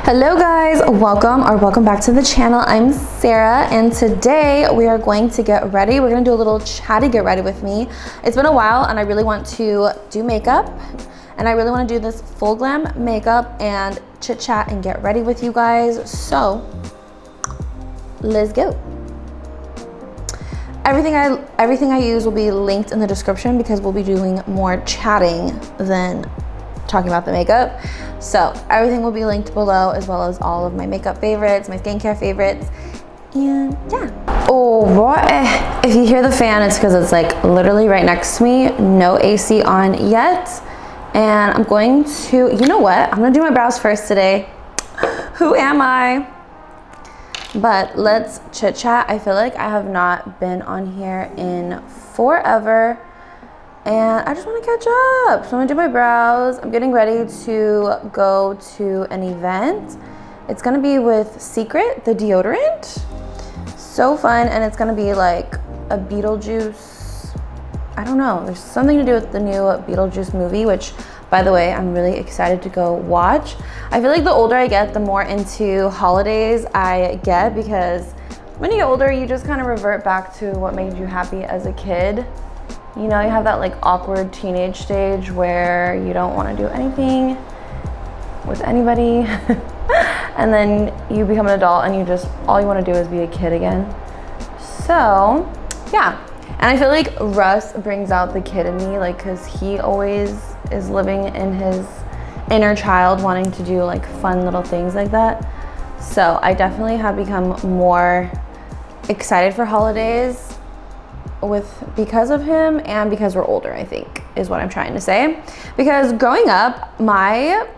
Hello guys, welcome back to the channel. I'm Sarah and today we are going to get ready. We're gonna do a little chatty get ready with me. It's been a while and I really want to do makeup and I really want to do this full glam makeup and chit chat and get ready with you guys. So let's go. Everything I use will be linked in the description because we'll be doing more chatting than talking about the makeup. So everything will be linked below, as well as all of my makeup favorites, my skincare favorites, and yeah. Oh boy, if you hear the fan, it's because it's like literally right next to me, no AC on yet. And I'm going to, you know what? I'm gonna do my brows first today. Who am I? But let's chit chat. I feel like I have not been on here in forever. And I just want to catch up. So I'm gonna do my brows. I'm getting ready to go to an event. It's gonna be with Secret, the deodorant. So fun, and it's gonna be like a Beetlejuice. I don't know, there's something to do with the new Beetlejuice movie, which by the way, I'm really excited to go watch. I feel like the older I get, the more into holidays I get, because when you get older, you just kind of revert back to what made you happy as a kid. You know, you have that like awkward teenage stage where you don't want to do anything with anybody. And then you become an adult and you just, all you want to do is be a kid again. So yeah. And I feel like Russ brings out the kid in me, like, cause he always is living in his inner child, wanting to do like fun little things like that. So I definitely have become more excited for holidays because of him and because we're older, I think is what I'm trying to say. Because growing up, my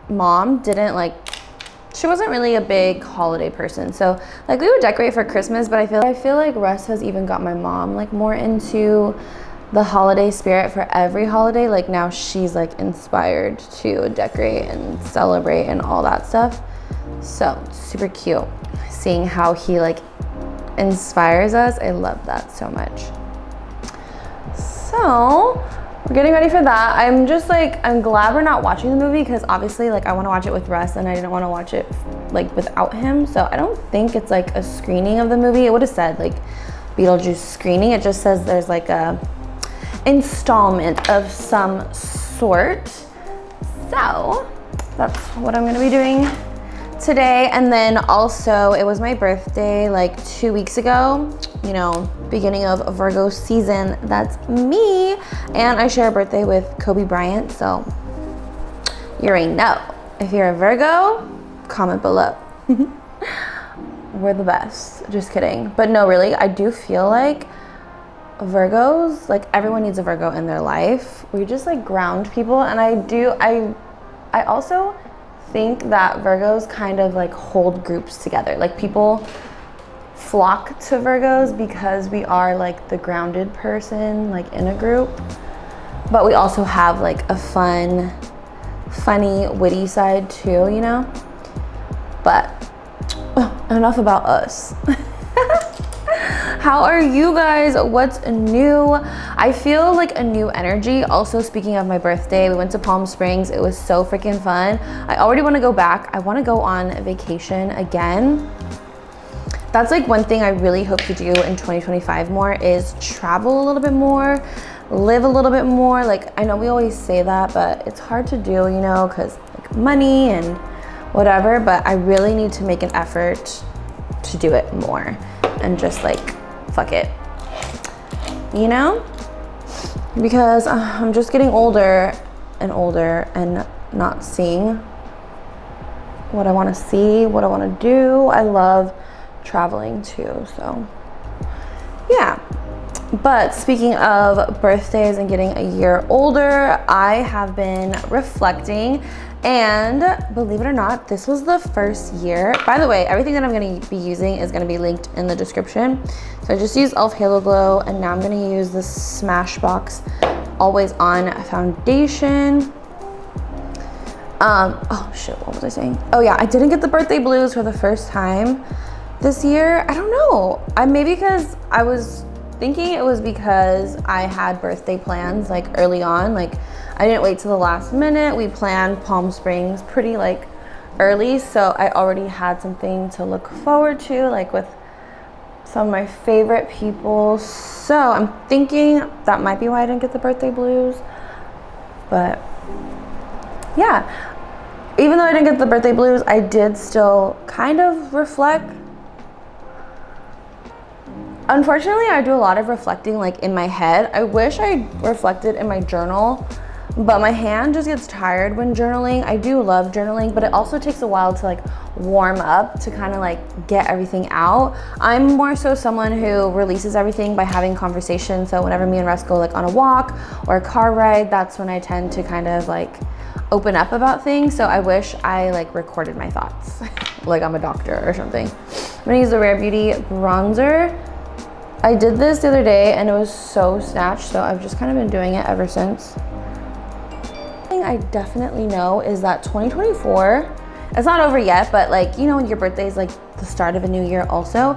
mom she wasn't really a big holiday person. So like we would decorate for Christmas, but I feel like Russ has even got my mom like more into the holiday spirit for every holiday. Like now she's like inspired to decorate and celebrate and all that stuff. So super cute seeing how he like inspires us. I love that so much. So we're getting ready for that. I'm just like, I'm glad we're not watching the movie because obviously like I want to watch it with Russ and I didn't want to watch it like without him. So I don't think it's like a screening of the movie. It would have said like Beetlejuice screening. It just says there's like a installment of some sort. So that's what I'm gonna be doing today. And then also it was my birthday like 2 weeks ago, you know, beginning of Virgo season. That's me, and I share a birthday with Kobe Bryant, so you already know. If you're a Virgo, comment below. We're the best. Just kidding. But no, really, I do feel like Virgos, like everyone needs a Virgo in their life. We just like ground people, and I also think that Virgos kind of like hold groups together. Like people flock to Virgos because we are like the grounded person like in a group, but we also have like a funny, witty side too, you know? But enough about us. How are you guys? What's new? I feel like a new energy. Also, speaking of my birthday, we went to Palm Springs. It was so freaking fun. I already want to go back. I want to go on vacation again. That's like one thing I really hope to do in 2025 more is travel a little bit more, live a little bit more. Like I know we always say that, but it's hard to do, you know, because like money and whatever, but I really need to make an effort to do it more and just like fuck it, you know, because I'm just getting older and older and not seeing what I want to see, what I want to do. I love traveling too, so yeah. But speaking of birthdays and getting a year older, I have been reflecting, and believe it or not, this was the first year. By the way, everything that I'm going to be using is going to be linked in the description. So I just used e.l.f. Halo Glow, and now I'm going to use the Smashbox Always On foundation. Oh shit, what was I saying? Oh yeah, I didn't get the birthday blues for the first time this year. I don't know. Maybe because I was thinking it was because I had birthday plans like early on. Like I didn't wait till the last minute. We planned Palm Springs pretty like early, so I already had something to look forward to, like with some of my favorite people. So I'm thinking that might be why I didn't get the birthday blues. But yeah, even though I didn't get the birthday blues, I did still kind of reflect. Unfortunately, I do a lot of reflecting like in my head. I wish I reflected in my journal, but my hand just gets tired when journaling. I do love journaling, but it also takes a while to like warm up, to kind of like get everything out. I'm more so someone who releases everything by having conversation. So whenever me and Russ go like on a walk or a car ride, that's when I tend to kind of like open up about things. So I wish I like recorded my thoughts like I'm a doctor or something. I'm gonna use the Rare Beauty bronzer. I did this the other day and it was so snatched, so I've just kind of been doing it ever since. One thing I definitely know is that 2024, it's not over yet, but like, you know, your birthday is like the start of a new year also,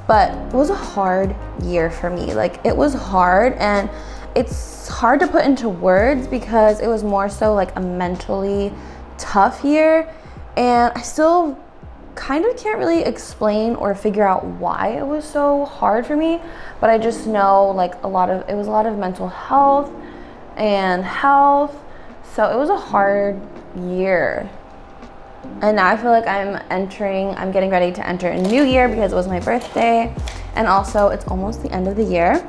but it was a hard year for me. Like it was hard, and it's hard to put into words because it was more so like a mentally tough year, and I still kind of can't really explain or figure out why it was so hard for me, but I just know like it was a lot of mental health and health. So it was a hard year. And now I feel like I'm getting ready to enter a new year because it was my birthday, and also it's almost the end of the year.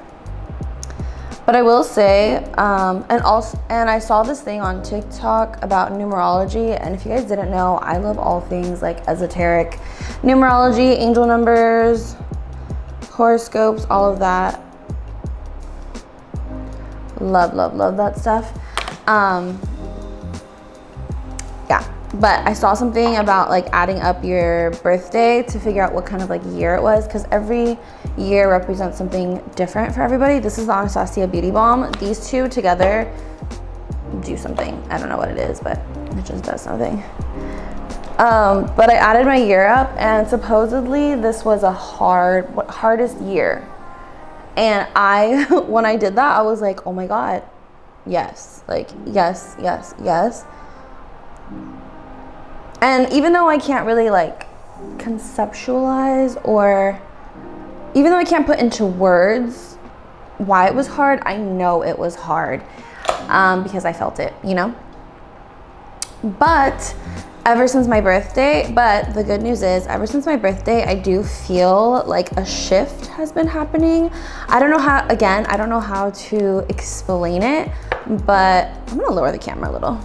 But I will say, and I saw this thing on TikTok about numerology, and if you guys didn't know, I love all things like esoteric, numerology, angel numbers, horoscopes, all of that. Love, love, love that stuff. Yeah, but I saw something about like adding up your birthday to figure out what kind of like year it was, because every year represents something different for everybody. This is the Anastasia Beauty Balm. These two together do something. I don't know what it is, but it just does something. But I added my year up, and supposedly this was a hardest year. And when I did that, I was like, oh my God, yes, like yes, yes, yes. And even though I can't really like conceptualize, or even though I can't put into words why it was hard, I know it was hard because I felt it, you know? But ever since my birthday, but the good news is ever since my birthday, I do feel like a shift has been happening. I don't know how to explain it, but I'm gonna lower the camera a little.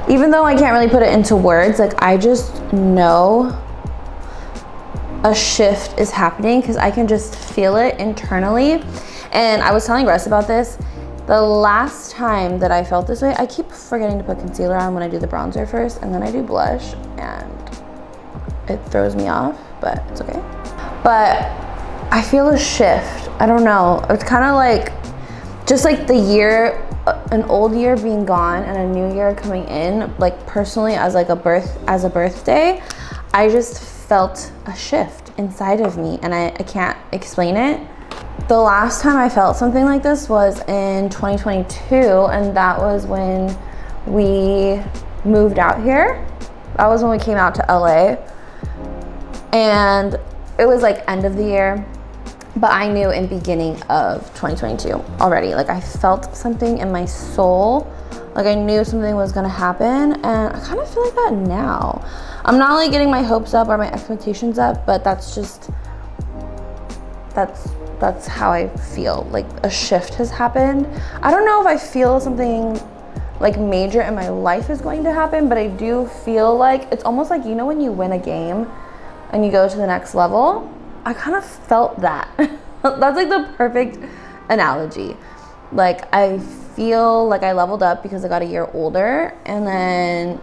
Even though I can't really put it into words, like I just know a shift is happening because I can just feel it internally. And I was telling Russ about this. The last time that I felt this way, I keep forgetting to put concealer on when I do the bronzer first, and then I do blush, and it throws me off, but it's okay. But I feel a shift. I don't know. It's kind of like, just like the year, an old year being gone and a new year coming in, like personally as a birthday, I just felt a shift inside of me, and I can't explain it. The last time I felt something like this was in 2022, and that was when we moved out here. That was when we came out to LA, and it was like end of the year, but I knew in beginning of 2022 already. Like I felt something in my soul, like I knew something was gonna happen, and I kind of feel like that now. I'm not like getting my hopes up or my expectations up, but that's how I feel. Like a shift has happened. I don't know if I feel something like major in my life is going to happen, but I do feel like it's almost like, you know, when you win a game and you go to the next level. I kind of felt that. That's like the perfect analogy. Like I feel like I leveled up because I got a year older, and then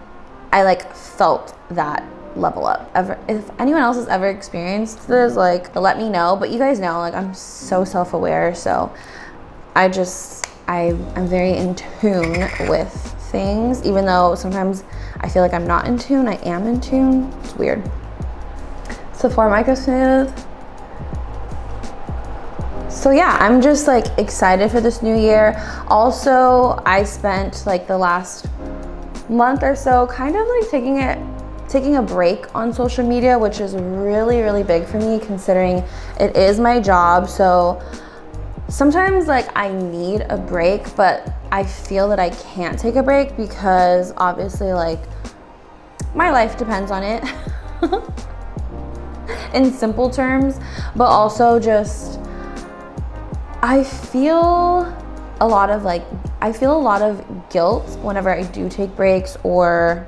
I like felt that level up. If anyone else has ever experienced this, like let me know. But you guys know, like I'm so self-aware, so I'm very in tune with things, even though sometimes I feel like I'm not in tune. I am in tune. It's weird. Sephora Micro Smooth. So yeah, I'm just like excited for this new year. Also, I spent like the last month or so kind of like taking a break on social media, which is really, really big for me considering it is my job. So sometimes like I need a break, but I feel that I can't take a break because obviously like my life depends on it in simple terms, but also just I feel a lot of guilt whenever I do take breaks or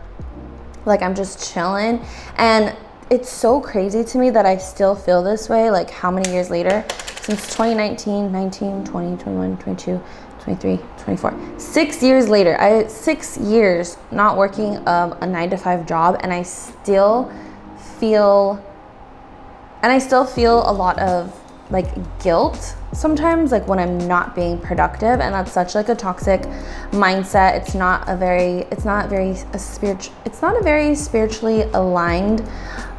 like I'm just chilling. And it's so crazy to me that I still feel this way, like how many years later, since 2019, 19, 20, 21, 22, 23, 24, 6 years later, 6 years not working a 9-to-5 job, and I still feel a lot of like guilt sometimes, like when I'm not being productive, and that's such like a toxic mindset. It's not a very spiritually aligned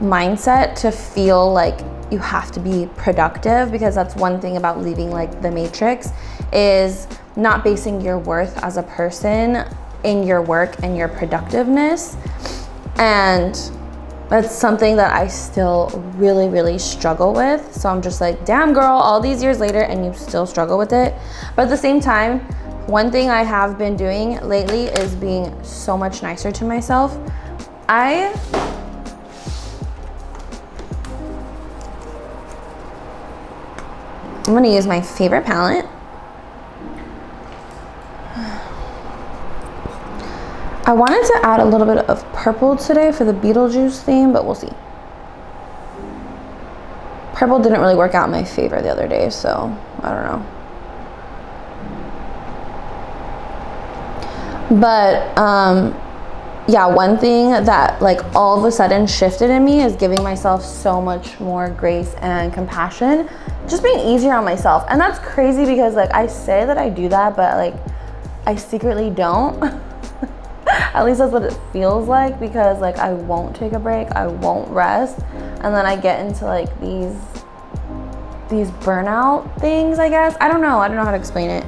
mindset to feel like you have to be productive, because that's one thing about leaving like the matrix, is not basing your worth as a person in your work and your productiveness. And that's something that I still really, really struggle with. So I'm just like, damn girl, all these years later and you still struggle with it. But at the same time, one thing I have been doing lately is being so much nicer to myself. I'm gonna use my favorite palette. I wanted to add a little bit of purple today for the Beetlejuice theme, but we'll see. Purple didn't really work out in my favor the other day, so I don't know. But yeah, one thing that like all of a sudden shifted in me is giving myself so much more grace and compassion, just being easier on myself. And that's crazy because like I say that I do that, but like I secretly don't. At least that's what it feels like, because like I won't take a break, I won't rest, and then I get into like these burnout things, I guess. I don't know how to explain it.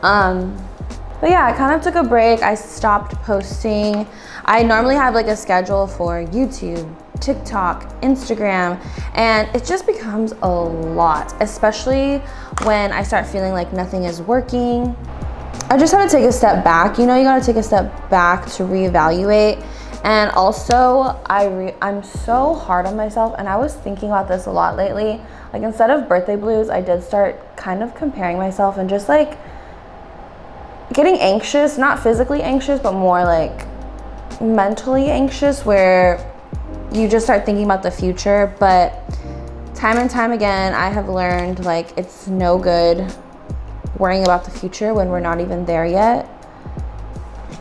But yeah, I kind of took a break. I stopped posting. I normally have like a schedule for YouTube, TikTok, Instagram, and it just becomes a lot, especially when I start feeling like nothing is working. I just had to take a step back. You know, you gotta take a step back to reevaluate. And also, I'm so hard on myself, and I was thinking about this a lot lately. Like, instead of birthday blues, I did start kind of comparing myself and just like getting anxious, not physically anxious, but more like mentally anxious, where you just start thinking about the future. But time and time again, I have learned like it's no good worrying about the future when we're not even there yet.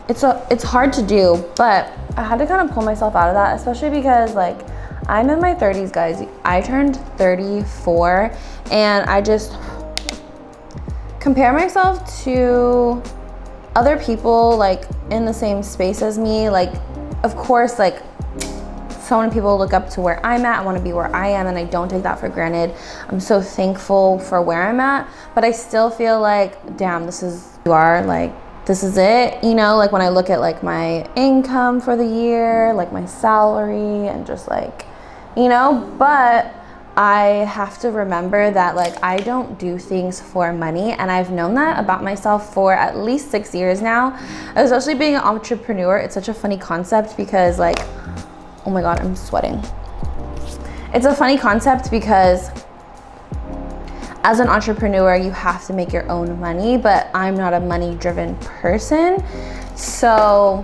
It's hard to do, but I had to kind of pull myself out of that, especially because like I'm in my 30s, guys. I turned 34, and I just compare myself to other people like in the same space as me. Like, of course, like so many people look up to where I'm at. I want to be where I am, and I don't take that for granted. I'm so thankful for where I'm at, but I still feel like, damn, this is it, you know? Like when I look at like my income for the year, like my salary, and just like, you know, but I have to remember that like I don't do things for money, and I've known that about myself for at least 6 years now. Especially being an entrepreneur, it's such a funny concept because like, oh my God, I'm sweating. It's a funny concept because as an entrepreneur, you have to make your own money, but I'm not a money-driven person. So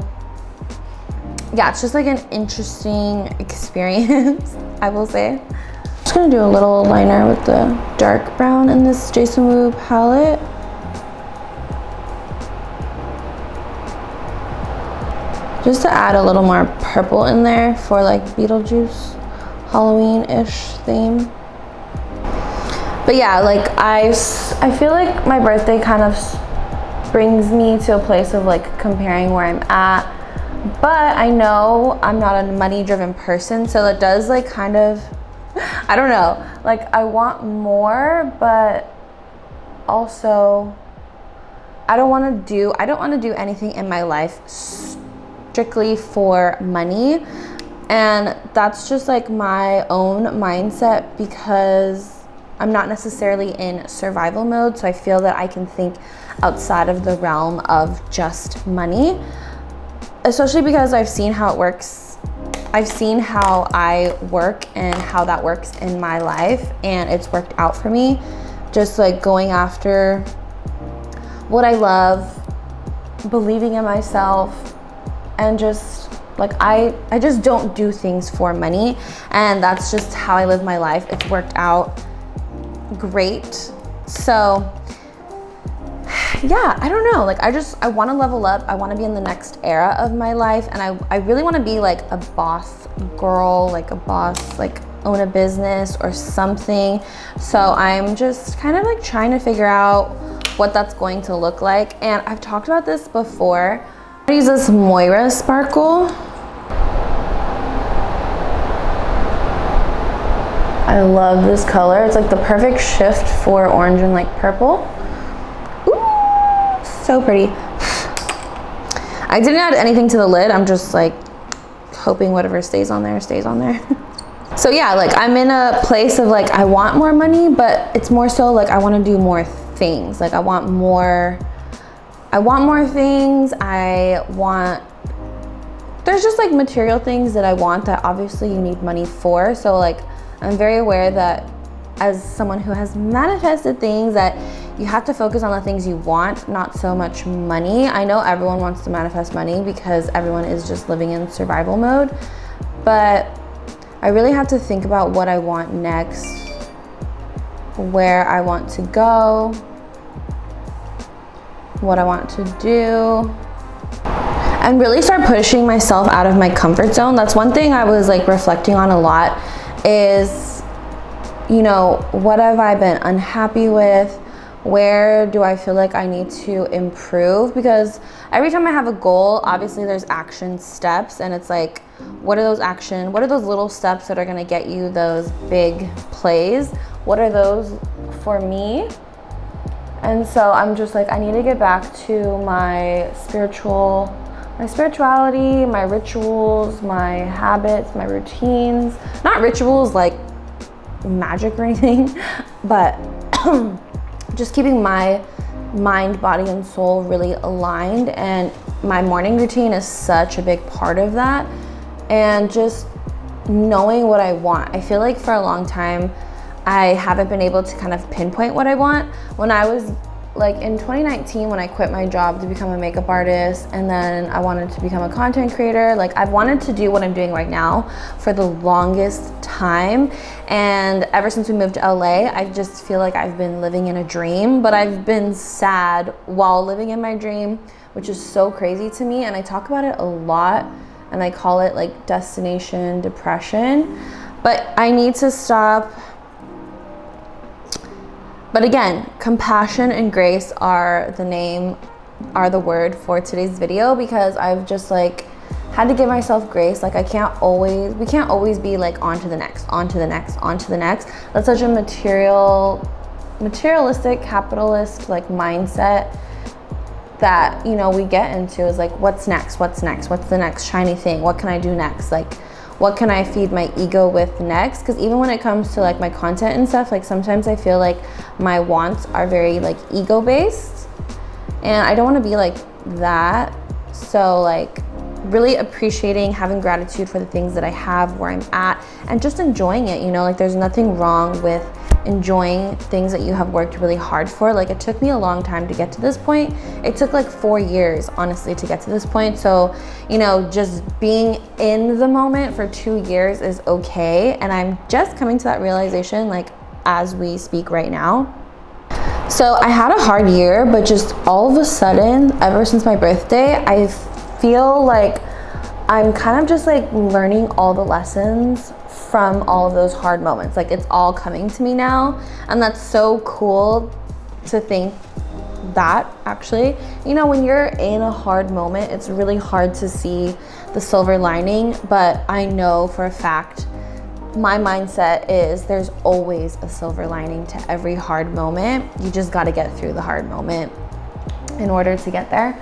yeah, it's just like an interesting experience, I will say. I'm just gonna do a little liner with the dark brown in this Jason Wu palette. Just to add a little more purple in there for like Beetlejuice Halloween-ish theme. But yeah, like I feel like my birthday kind of brings me to a place of like comparing where I'm at. But I know I'm not a money-driven person, so it does like kind of, I don't know, like I want more, but also I don't want to do anything in my life strictly for money. And that's just like my own mindset because I'm not necessarily in survival mode. So I feel that I can think outside of the realm of just money, especially because I've seen how it works. I've seen how I work and how that works in my life, and it's worked out for me. Just like going after what I love, believing in myself, and just like I just don't do things for money, and that's just how I live my life. It's worked out great. So yeah, I don't know, like I want to level up. I want to be in the next era of my life, and I really want to be like a boss girl, like a boss, like own a business or something. So I'm just kind of like trying to figure out what that's going to look like. And I've talked about this before. I use this Moira sparkle. I love this color. It's like the perfect shift for orange and like purple. Ooh, so pretty. I didn't add anything to the lid. I'm just like hoping whatever stays on there stays on there. So yeah, like I'm in a place of like I want more money, but it's more so like I want to do more things. Like I want more things. There's just like material things that I want that obviously you need money for. So like I'm very aware that as someone who has manifested things, that you have to focus on the things you want, not so much money. I know everyone wants to manifest money because everyone is just living in survival mode, but I really have to think about what I want next, where I want to go, what I want to do, and really start pushing myself out of my comfort zone. That's one thing I was like reflecting on a lot is, you know, what have I been unhappy with? Where do I feel like I need to improve? Because every time I have a goal, obviously there's action steps, and it's like, what are those little steps that are gonna get you those big plays? What are those for me? And so I'm just like, I need to get back to my spirituality, my rituals, my habits, my routines. Not rituals like magic or anything, but just keeping my mind, body, and soul really aligned. And my morning routine is such a big part of that. And just knowing what I want. I feel like for a long time, I haven't been able to kind of pinpoint what I want. When I was like in 2019, when I quit my job to become a makeup artist, and then I wanted to become a content creator, like I've wanted to do what I'm doing right now for the longest time. And ever since we moved to LA, I just feel like I've been living in a dream, but I've been sad while living in my dream, which is so crazy to me. And I talk about it a lot, and I call it like destination depression, but I need to stop. But again, compassion and grace are the word for today's video, because I've just like had to give myself grace. Like we can't always be like on to the next. That's such a materialistic, capitalist like mindset that, you know, we get into, is like, what's next? What's the next shiny thing? What can I do next? Like, what can I feed my ego with next? Because even when it comes to like my content and stuff, like sometimes I feel like my wants are very like ego based, and I don't want to be like that. So like really appreciating, having gratitude for the things that I have, where I'm at, and just enjoying it, you know, like there's nothing wrong with enjoying things that you have worked really hard for. Like it took me a long time to get to this point. It took like 4 years, honestly, to get to this point. So, you know, just being in the moment for 2 years is okay. And I'm just coming to that realization like as we speak right now. So I had a hard year, but just all of a sudden, ever since my birthday, I feel like I'm kind of just like learning all the lessons from all of those hard moments. Like it's all coming to me now, and that's so cool to think that actually, you know, when you're in a hard moment, it's really hard to see the silver lining. But I know for a fact, my mindset is there's always a silver lining to every hard moment. You just got to get through the hard moment in order to get there.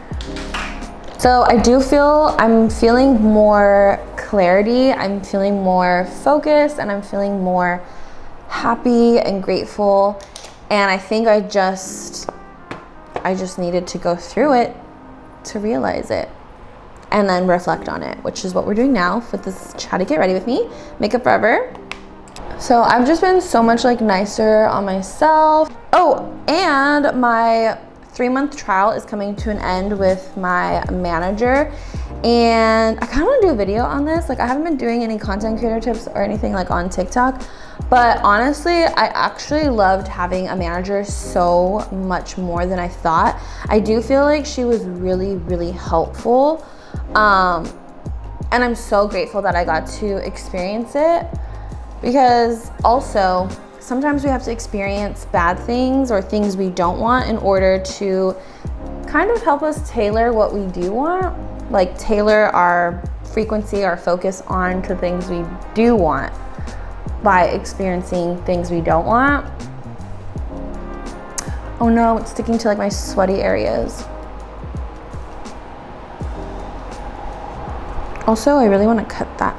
So I do feel, I'm feeling more clarity, I'm feeling more focused, and I'm feeling more happy and grateful. And I think I just needed to go through it to realize it and then reflect on it, which is what we're doing now with this Chatty Get Ready With Me Makeup Forever. So I've just been so much like nicer on myself. Oh, and my 3-month trial is coming to an end with my manager, and I kind of want to do a video on this. Like, I haven't been doing any content creator tips or anything like on TikTok, but honestly, I actually loved having a manager so much more than I thought. I do feel like she was really, really helpful, and I'm so grateful that I got to experience it, because also sometimes we have to experience bad things or things we don't want in order to kind of help us tailor what we do want, like tailor our frequency, our focus on to things we do want by experiencing things we don't want. Oh no, it's sticking to like my sweaty areas. Also, I really want to cut that.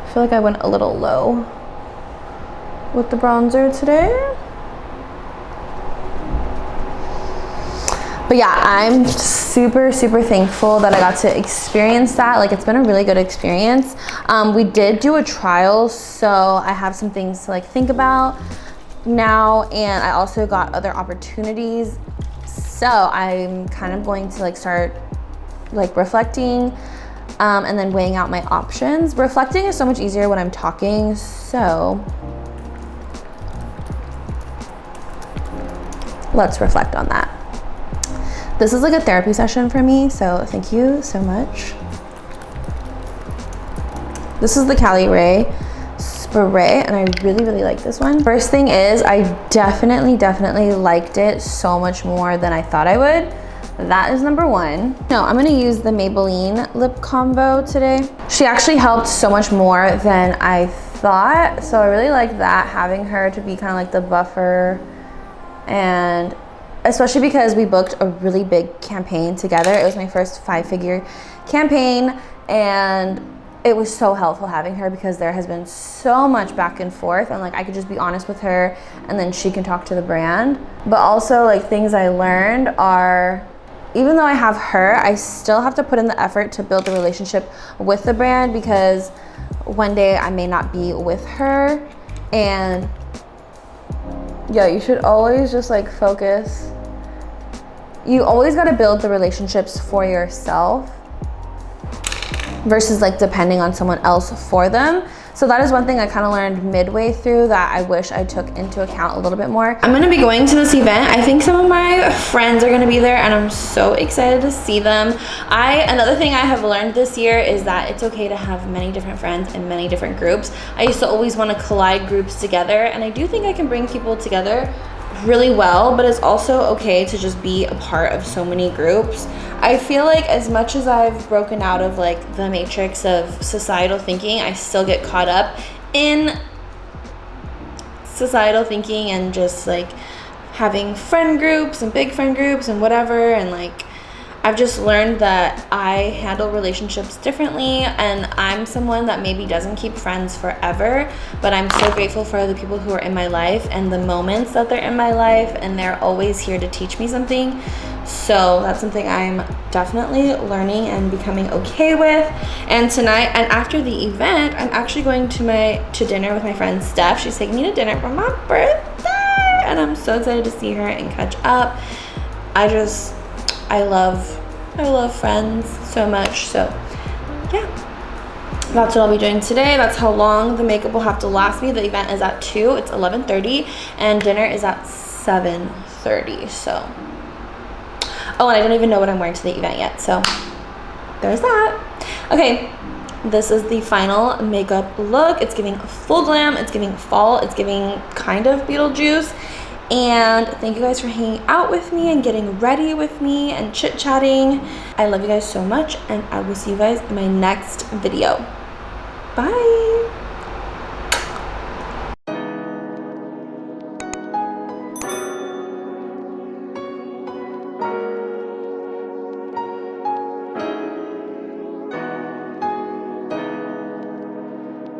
I feel like I went a little low with the bronzer today. But yeah, I'm super, super thankful that I got to experience that. Like, it's been a really good experience. We did do a trial, so I have some things to like think about now, and I also got other opportunities. So I'm kind of going to like start like reflecting and then weighing out my options. Reflecting is so much easier when I'm talking, so let's reflect on that. This is like a therapy session for me, so thank you so much. This is the Cali Ray spray, and I really, really like this one. First thing is, I definitely liked it so much more than I thought I would. That is number one. No, I'm gonna use the Maybelline lip combo today. She actually helped so much more than I thought, so I really like that, having her to be kind of like the buffer, and especially because we booked a really big campaign together. It was my first 5-figure campaign, and it was so helpful having her because there has been so much back and forth, and like I could just be honest with her and then she can talk to the brand. But also, like, things I learned are, even though I have her, I still have to put in the effort to build the relationship with the brand, because one day I may not be with her. And yeah, you should always just like focus. You always got to build the relationships for yourself versus like depending on someone else for them. So that is one thing I kind of learned midway through that I wish I took into account a little bit more. I'm gonna be going to this event. I think some of my friends are gonna be there, and I'm so excited to see them. Another thing I have learned this year is that it's okay to have many different friends in many different groups. I used to always want to collide groups together, and I do think I can bring people together really well, but it's also okay to just be a part of so many groups. I feel like as much as I've broken out of like the matrix of societal thinking, I still get caught up in societal thinking and just like having friend groups and big friend groups and whatever, and like I've just learned that I handle relationships differently, and I'm someone that maybe doesn't keep friends forever, but I'm so grateful for the people who are in my life and the moments that they're in my life, and they're always here to teach me something. So that's something I'm definitely learning and becoming okay with. And tonight, and after the event, I'm actually going to dinner with my friend Steph. She's taking me to dinner for my birthday, and I'm so excited to see her and catch up. I love friends so much. So yeah, that's what I'll be doing today. That's how long the makeup will have to last me. The event is at 2, it's 11:30, and dinner is at 7:30. So, oh, and I don't even know what I'm wearing to the event yet, so there's that. Okay, this is the final makeup look. It's giving full glam, it's giving fall, it's giving kind of Beetlejuice. And thank you guys for hanging out with me and getting ready with me and chit-chatting. I love you guys so much, and I will see you guys in my next video. Bye.